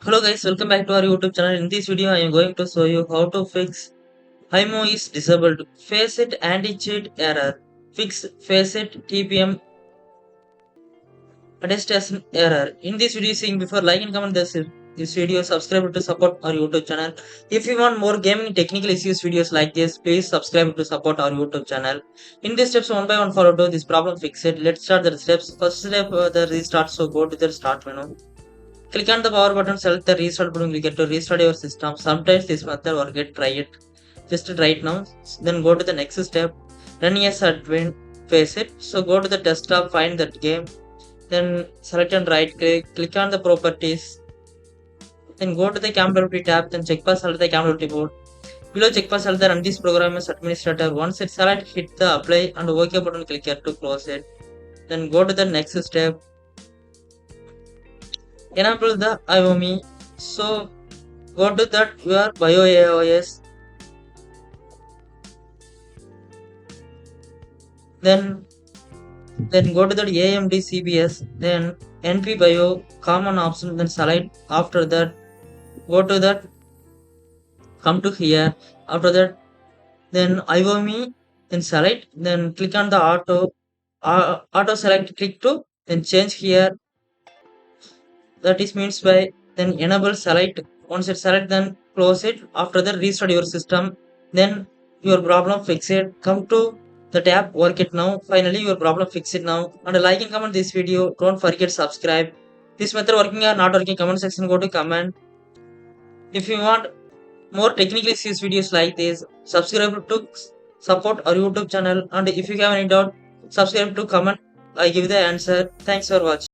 Hello guys, welcome back to our YouTube channel. In this video, I am going to show you how to fix IOMMU is disabled. FACEIT anti-cheat error. Fix FACEIT TPM Attestation Error. In this video, seeing before like and comment this video, subscribe to support our YouTube channel. If you want more gaming technical issues videos like this, please subscribe to support our YouTube channel. In these steps, one by one follow to this problem fix it. Let's start the steps. First step, the restart. So go to the start menu. Click on the power button, select the restart button, click to restart your system. Sometimes this method will get try it. Just try it now. Then go to the next step. Run as admin, face it. So go to the desktop, find that game. Then select and right click on the properties. Then go to the compatibility tab, then checkbox select the compatibility board. Below checkbox select the run this program as administrator. Once it's select, hit the apply and OK button, click here to close it. Then go to the next step. Enable the IOMMU. So go to that your BioAOS. Then go to the AMD CBS. Then NP Bio common option. Then select. After that, go to that. Come to here. After that, then IOMMU. Then select. Then click on the auto select. Click to then change here. That is means by then enable select. Once it select, then close it. After that, restart your system. Then your problem fix it. Come to the tab, work it now. Finally your problem fix it now. And like and comment this video. Don't forget subscribe. This method working or not working, comment section, go to comment. If you want more technical issues videos like this, subscribe to support our YouTube channel. And if you have any doubt, subscribe to comment. I give the answer. Thanks for watching.